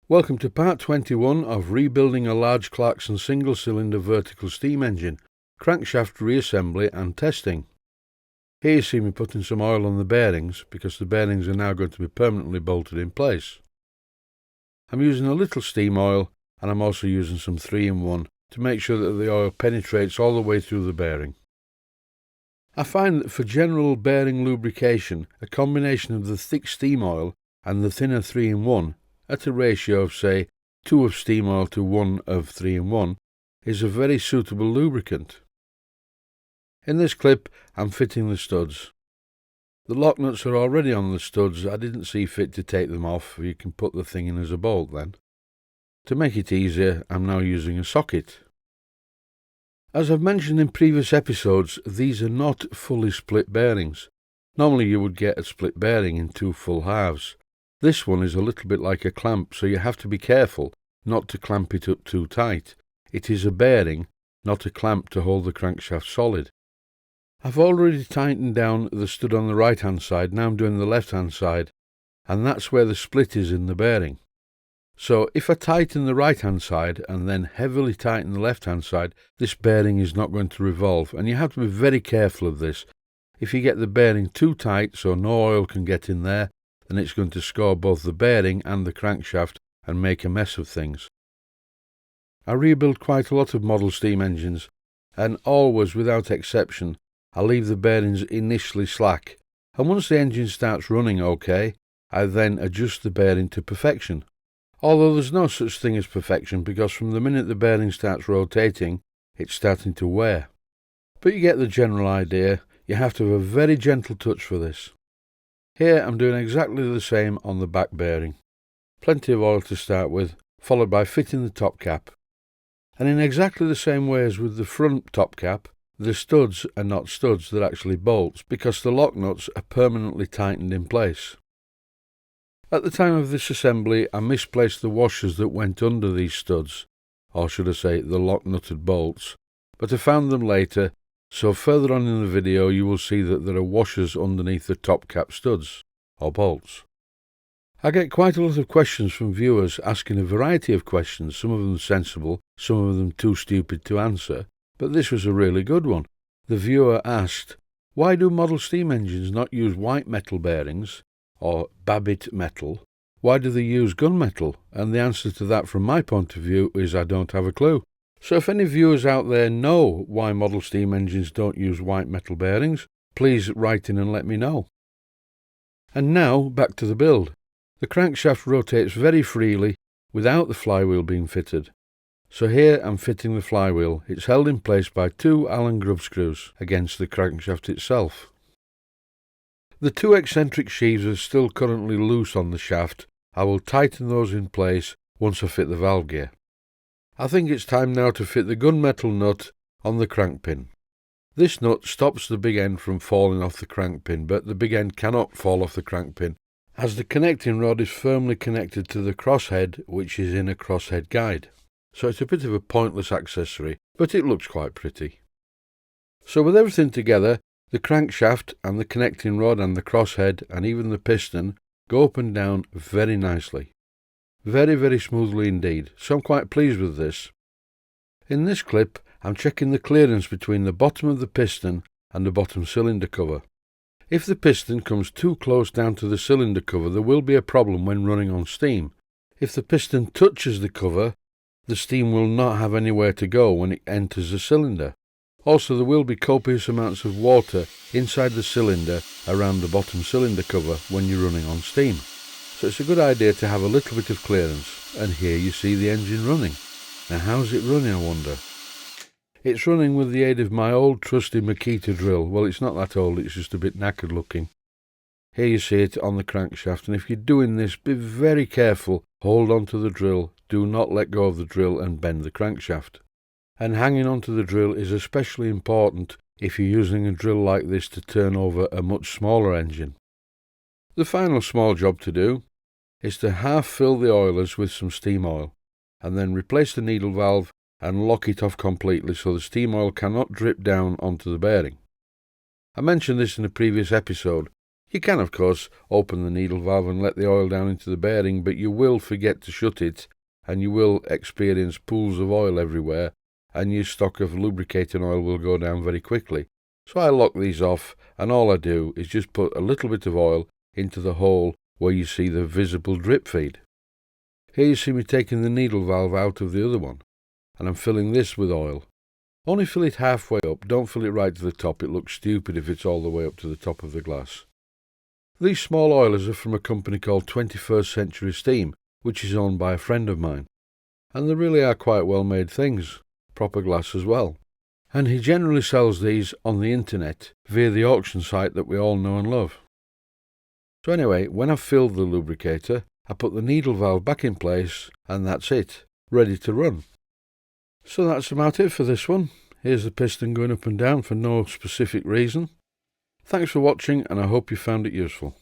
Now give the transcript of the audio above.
Welcome to part 21 of rebuilding a large Clarkson single-cylinder vertical steam engine, crankshaft reassembly and testing. Here you see me putting some oil on the bearings because the bearings are now going to be permanently bolted in place. I'm using a little steam oil and I'm also using some 3-in-1 to make sure that the oil penetrates all the way through the bearing. I find that for general bearing lubrication, a combination of the thick steam oil and the thinner 3-in-1 at a ratio of, say, 2 of steam oil to 1 of 3-in-1 is a very suitable lubricant. In this clip, I'm fitting the studs. The lock nuts are already on the studs. I didn't see fit to take them off. You can put the thing in as a bolt then. To make it easier, I'm now using a socket. As I've mentioned in previous episodes, these are not fully split bearings. Normally you would get a split bearing in 2 full halves. This one is a little bit like a clamp, so you have to be careful not to clamp it up too tight. It is a bearing, not a clamp to hold the crankshaft solid. I've already tightened down the stud on the right hand side, now I'm doing the left hand side, and that's where the split is in the bearing. So if I tighten the right hand side and then heavily tighten the left hand side, this bearing is not going to revolve, and you have to be very careful of this. If you get the bearing too tight so no oil can get in there, then it's going to score both the bearing and the crankshaft and make a mess of things. I rebuild quite a lot of model steam engines, and always, without exception, I leave the bearings initially slack, and once the engine starts running okay, I then adjust the bearing to perfection. Although there's no such thing as perfection, because from the minute the bearing starts rotating, it's starting to wear. But you get the general idea. You have to have a very gentle touch for this. Here I'm doing exactly the same on the back bearing. Plenty of oil to start with, followed by fitting the top cap. And in exactly the same way as with the front top cap, the studs are not studs, they're actually bolts, because the lock nuts are permanently tightened in place. At the time of this assembly, I misplaced the washers that went under these studs, or should I say the lock nutted bolts, but I found them later. So further on in the video you will see that there are washers underneath the top cap studs, or bolts. I get quite a lot of questions from viewers asking a variety of questions, some of them sensible, some of them too stupid to answer, but this was a really good one. The viewer asked, why do model steam engines not use white metal bearings, or Babbitt metal? Why do they use gunmetal? And the answer to that from my point of view is I don't have a clue. So if any viewers out there know why model steam engines don't use white metal bearings, please write in and let me know. And now back to the build. The crankshaft rotates very freely without the flywheel being fitted. So here I'm fitting the flywheel. It's held in place by 2 Allen grub screws against the crankshaft itself. The 2 eccentric sheaves are still currently loose on the shaft. I will tighten those in place once I fit the valve gear. I think it's time now to fit the gunmetal nut on the crank pin. This nut stops the big end from falling off the crank pin, but the big end cannot fall off the crank pin, as the connecting rod is firmly connected to the crosshead, which is in a crosshead guide. So it's a bit of a pointless accessory, but it looks quite pretty. So with everything together, the crankshaft and the connecting rod and the crosshead and even the piston go up and down very nicely. Very, very smoothly indeed, so I'm quite pleased with this. In this clip, I'm checking the clearance between the bottom of the piston and the bottom cylinder cover. If the piston comes too close down to the cylinder cover, there will be a problem when running on steam. If the piston touches the cover, the steam will not have anywhere to go when it enters the cylinder. Also, there will be copious amounts of water inside the cylinder around the bottom cylinder cover when you're running on steam. So it's a good idea to have a little bit of clearance, and here you see the engine running. Now how's it running, I wonder? It's running with the aid of my old trusty Makita drill. Well, it's not that old, it's just a bit knackered looking. Here you see it on the crankshaft, and if you're doing this, be very careful. Hold on to the drill, do not let go of the drill and bend the crankshaft. And hanging onto the drill is especially important if you're using a drill like this to turn over a much smaller engine. The final small job to do is to half fill the oilers with some steam oil, and then replace the needle valve and lock it off completely so the steam oil cannot drip down onto the bearing. I mentioned this in a previous episode, You can, of course, open the needle valve and let the oil down into the bearing, but you will forget to shut it, and you will experience pools of oil everywhere, and your stock of lubricating oil will go down very quickly. So I lock these off, and all I do is just put a little bit of oil into the hole where you see the visible drip feed. Here you see me taking the needle valve out of the other one, and I'm filling this with oil. Only fill it halfway up, don't fill it right to the top, it looks stupid if it's all the way up to the top of the glass. These small oilers are from a company called 21st Century Steam, which is owned by a friend of mine. And they really are quite well made things, proper glass as well. And he generally sells these on the internet via the auction site that we all know and love. So anyway, when I've filled the lubricator, I put the needle valve back in place, and that's it, ready to run. So that's about it for this one. Here's the piston going up and down for no specific reason. Thanks for watching, and I hope you found it useful.